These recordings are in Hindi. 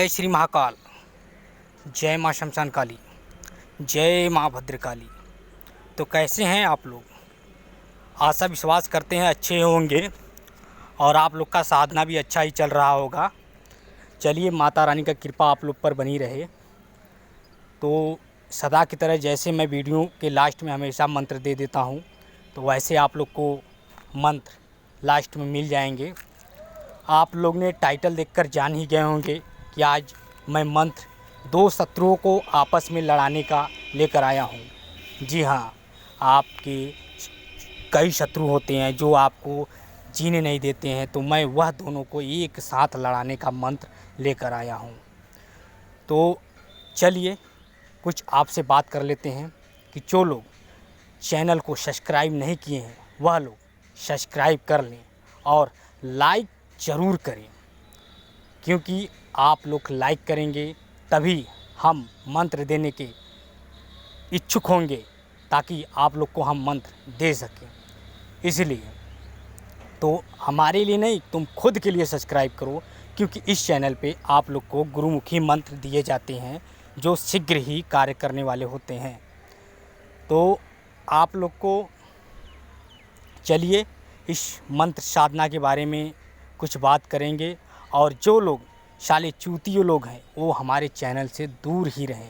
जय श्री महाकाल, जय माँ शमशान काली, जय माँ भद्रकाली। तो कैसे हैं आप लोग? आशा विश्वास करते हैं अच्छे होंगे और आप लोग का साधना भी अच्छा ही चल रहा होगा। चलिए, माता रानी का कृपा आप लोग पर बनी रहे। तो सदा की तरह जैसे मैं वीडियो के लास्ट में हमेशा मंत्र दे देता हूँ, तो वैसे आप लोग को मंत्र लास्ट में मिल जाएंगे। आप लोग ने टाइटल देखकर जान ही गए होंगे कि आज मैं मंत्र दो शत्रुओं को आपस में लड़ाने का लेकर आया हूँ। जी हाँ, आपके कई शत्रु होते हैं जो आपको जीने नहीं देते हैं, तो मैं वह दोनों को एक साथ लड़ाने का मंत्र लेकर आया हूँ। तो चलिए कुछ आपसे बात कर लेते हैं कि जो लोग चैनल को सब्सक्राइब नहीं किए हैं वह लोग सब्सक्राइब कर लें और लाइक ज़रूर करें, क्योंकि आप लोग लाइक करेंगे तभी हम मंत्र देने के इच्छुक होंगे, ताकि आप लोग को हम मंत्र दे सकें। इसलिए तो हमारे लिए नहीं, तुम खुद के लिए सब्सक्राइब करो, क्योंकि इस चैनल पे आप लोग को गुरुमुखी मंत्र दिए जाते हैं जो शीघ्र ही कार्य करने वाले होते हैं। तो आप लोग को चलिए इस मंत्र साधना के बारे में कुछ बात करेंगे। और जो लोग शाले चूतियों लोग हैं वो हमारे चैनल से दूर ही रहें।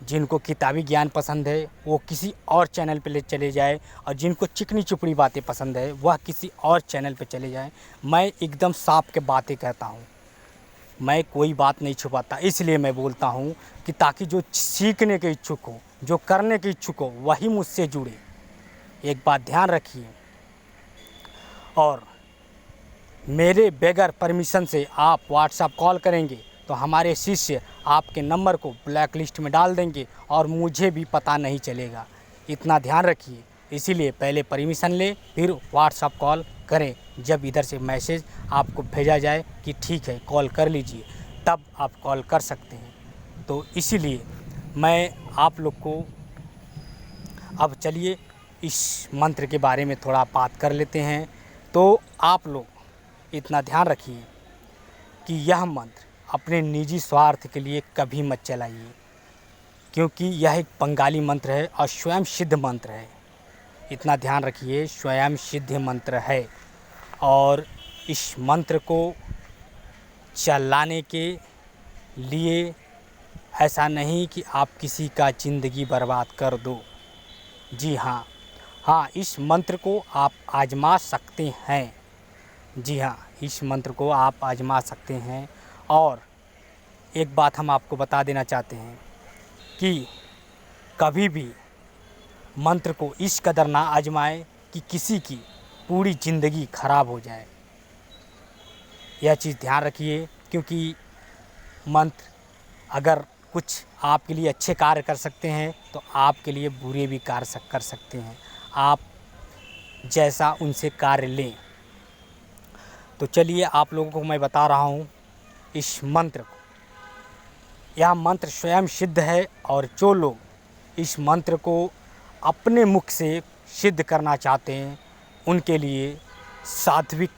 जिनको किताबी ज्ञान पसंद है वो किसी और चैनल पे ले चले जाए, और जिनको चिकनी चुपड़ी बातें पसंद है वह किसी और चैनल पे चले जाए। मैं एकदम साफ के बातें कहता हूँ, मैं कोई बात नहीं छुपाता। इसलिए मैं बोलता हूँ कि ताकि जो सीखने के इच्छुक हो, जो करने के इच्छुक हो, वही मुझसे जुड़े। एक बात ध्यान रखिए। और मेरे बगैर परमिशन से आप व्हाट्सएप कॉल करेंगे तो हमारे शिष्य आपके नंबर को ब्लैक लिस्ट में डाल देंगे और मुझे भी पता नहीं चलेगा। इतना ध्यान रखिए। इसीलिए पहले परमिशन ले, फिर व्हाट्सएप कॉल करें। जब इधर से मैसेज आपको भेजा जाए कि ठीक है कॉल कर लीजिए, तब आप कॉल कर सकते हैं। तो इसीलिए मैं आप लोग को अब चलिए इस मंत्र के बारे में थोड़ा बात कर लेते हैं। तो आप लोग इतना ध्यान रखिए कि यह मंत्र अपने निजी स्वार्थ के लिए कभी मत चलाइए, क्योंकि यह एक बंगाली मंत्र है और स्वयं सिद्ध मंत्र है। इतना ध्यान रखिए, स्वयं सिद्ध मंत्र है। और इस मंत्र को चलाने के लिए ऐसा नहीं कि आप किसी का ज़िंदगी बर्बाद कर दो। जी हाँ, इस मंत्र को आप आजमा सकते हैं। जी हाँ, इस मंत्र को आप आजमा सकते हैं। और एक बात हम आपको बता देना चाहते हैं कि कभी भी मंत्र को इस कदर ना आजमाएं कि किसी की पूरी ज़िंदगी ख़राब हो जाए। यह चीज़ ध्यान रखिए, क्योंकि मंत्र अगर कुछ आपके लिए अच्छे कार्य कर सकते हैं तो आपके लिए बुरे भी कार्य कर सकते हैं। आप जैसा उनसे कार्य लें। तो चलिए आप लोगों को मैं बता रहा हूँ इस मंत्र को। यह मंत्र स्वयं सिद्ध है, और जो लोग इस मंत्र को अपने मुख से सिद्ध करना चाहते हैं उनके लिए सात्विक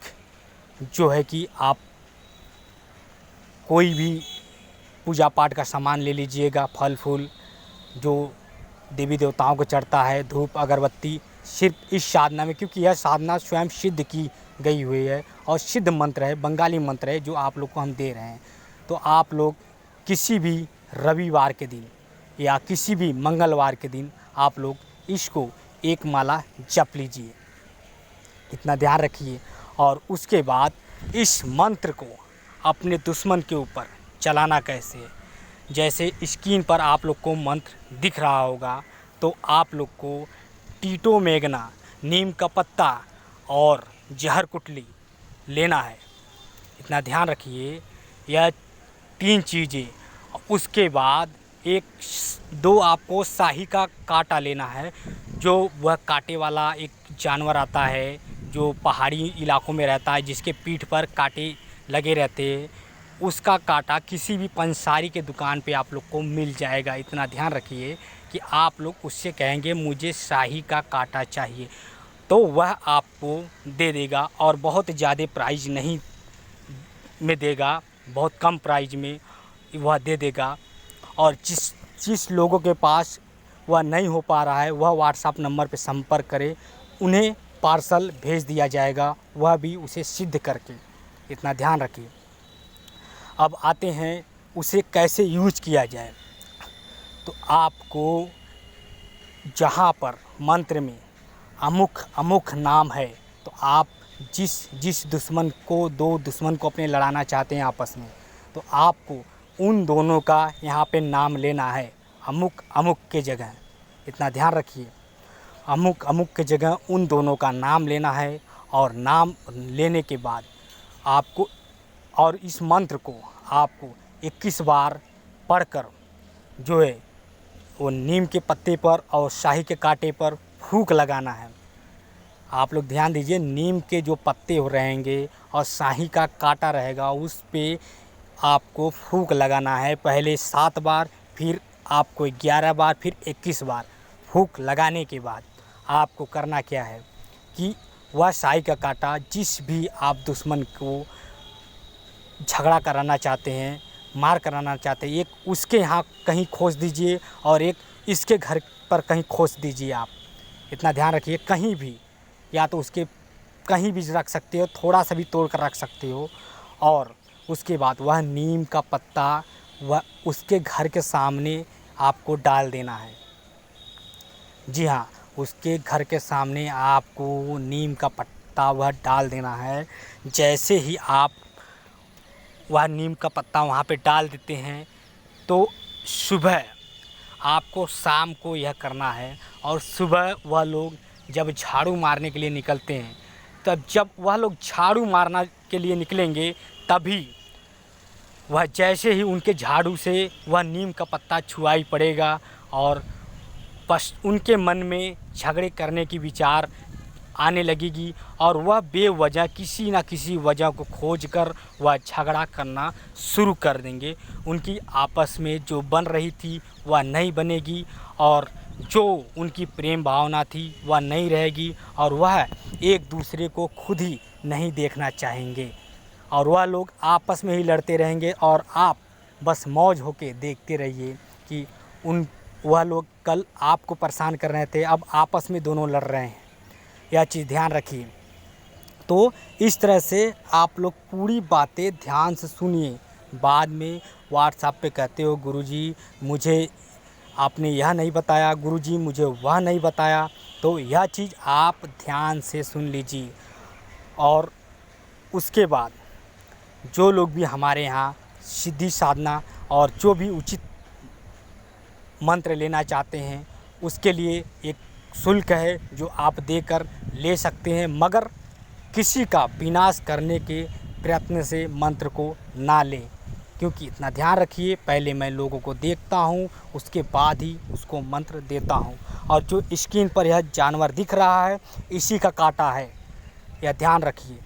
जो है कि आप कोई भी पूजा पाठ का सामान ले लीजिएगा, फल फूल जो देवी देवताओं को चढ़ता है, धूप अगरबत्ती, सिर्फ इस साधना में, क्योंकि यह साधना स्वयं सिद्ध की गई हुई है और सिद्ध मंत्र है, बंगाली मंत्र है जो आप लोग को हम दे रहे हैं। तो आप लोग किसी भी रविवार के दिन या किसी भी मंगलवार के दिन आप लोग इसको एक माला जप लीजिए। इतना ध्यान रखिए। और उसके बाद इस मंत्र को अपने दुश्मन के ऊपर चलाना कैसे है, जैसे स्क्रीन पर आप लोग को मंत्र दिख रहा होगा, तो आप लोग को टीटो मैगना, नीम का पत्ता और जहर कुटली लेना है। इतना ध्यान रखिए, यह 3 चीज़ें। उसके बाद दो आपको शाही का कांटा लेना है, जो वह कांटे वाला एक जानवर आता है जो पहाड़ी इलाकों में रहता है, जिसके पीठ पर कांटे लगे रहते हैं। उसका कांटा किसी भी पंसारी के दुकान पे आप लोग को मिल जाएगा। इतना ध्यान रखिए कि आप लोग उससे कहेंगे मुझे शाही का कांटा चाहिए, तो वह आपको दे देगा। और बहुत ज़्यादा प्राइस नहीं में देगा, बहुत कम प्राइस में। वह दे देगा। और जिस लोगों के पास वह नहीं हो पा रहा है वह व्हाट्सएप नंबर पे संपर्क करे, उन्हें पार्सल भेज दिया जाएगा, वह भी उसे सिद्ध करके। इतना ध्यान रखिए। अब आते हैं उसे कैसे यूज किया जाए। तो आपको जहाँ पर मंत्र में अमुक नाम है, तो आप जिस दुश्मन को, दो दुश्मन को अपने लड़ाना चाहते हैं आपस में, तो आपको उन दोनों का यहाँ पे नाम लेना है, अमुक के जगह। इतना ध्यान रखिए, अमुक के जगह उन दोनों का नाम लेना है। और नाम लेने के बाद आपको, और इस मंत्र को आपको 21 बार पढ़कर जो है वो नीम के पत्ते पर और शाही के कांटे पर फूंक लगाना है। आप लोग ध्यान दीजिए, नीम के जो पत्ते रहेंगे और शाही का कांटा रहेगा उस पे आपको फूंक लगाना है। पहले 7 बार, फिर आपको 11 बार, फिर 21 बार। फूंक लगाने के बाद आपको करना क्या है कि वह शाही का कांटा जिस भी आप दुश्मन को झगड़ा कराना चाहते हैं, मार कराना चाहते हैं, एक उसके यहाँ कहीं खोस दीजिए और एक इसके घर पर कहीं खोस दीजिए आप। इतना ध्यान रखिए, कहीं भी, या तो उसके कहीं भी रख सकते हो, थोड़ा सा भी तोड़ कर रख सकते हो। और उसके बाद वह नीम का पत्ता वह उसके घर के सामने आपको डाल देना है। जी हाँ, उसके घर के सामने आपको नीम का पत्ता वह डाल देना है। जैसे ही आप वह नीम का पत्ता वहाँ पे डाल देते हैं तो सुबह आपको, शाम को यह करना है। और सुबह वह लोग जब झाड़ू मारने के लिए निकलते हैं, तब जब वह लोग झाड़ू मारने के लिए निकलेंगे, तभी वह जैसे ही उनके झाड़ू से वह नीम का पत्ता छुआई पड़ेगा और बस उनके मन में झगड़े करने की विचार आने लगेगी और वह बेवजह किसी न किसी वजह को खोज कर वह झगड़ा करना शुरू कर देंगे। उनकी आपस में जो बन रही थी वह नहीं बनेगी और जो उनकी प्रेम भावना थी वह नहीं रहेगी और वह एक दूसरे को खुद ही नहीं देखना चाहेंगे और वह लोग आपस में ही लड़ते रहेंगे और आप बस मौज होके देखते रहिए कि वह लोग कल आपको परेशान कर रहे थे, अब आपस में दोनों लड़ रहे हैं। यह चीज़ ध्यान रखिए। तो इस तरह से आप लोग पूरी बातें ध्यान से सुनिए। बाद में व्हाट्सएप पे कहते हो गुरुजी मुझे आपने यह नहीं बताया, गुरुजी मुझे वह नहीं बताया, तो यह चीज़ आप ध्यान से सुन लीजिए। और उसके बाद जो लोग भी हमारे यहाँ सिद्धि साधना और जो भी उचित मंत्र लेना चाहते हैं, उसके लिए एक शुल्क है जो आप देकर ले सकते हैं, मगर किसी का विनाश करने के प्रयत्न से मंत्र को ना लें। क्योंकि इतना ध्यान रखिए, पहले मैं लोगों को देखता हूँ, उसके बाद ही उसको मंत्र देता हूँ। और जो स्क्रीन पर यह जानवर दिख रहा है, इसी का कांटा है, यह ध्यान रखिए।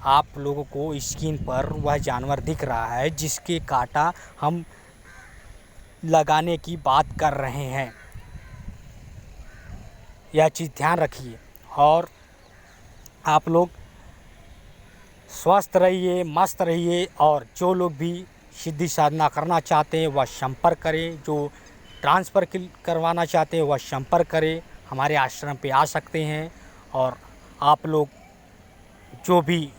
आप लोगों को स्क्रीन पर वह जानवर दिख रहा है जिसके कांटा हम लगाने की बात कर रहे हैं। यह चीज़ ध्यान रखिए और आप लोग स्वस्थ रहिए, मस्त रहिए। और जो लोग भी सिद्धि साधना करना चाहते हैं वह संपर्क करें, जो ट्रांसफ़र करवाना चाहते हैं वह संपर्क करें, हमारे आश्रम पे आ सकते हैं। और आप लोग जो भी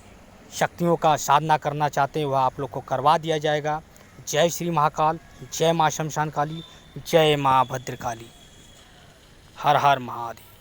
शक्तियों का साधना करना चाहते हैं वह आप लोग को करवा दिया जाएगा। जय श्री महाकाल, जय माँ शमशान काली, जय माँ भद्रकाली, हर हर महादेव।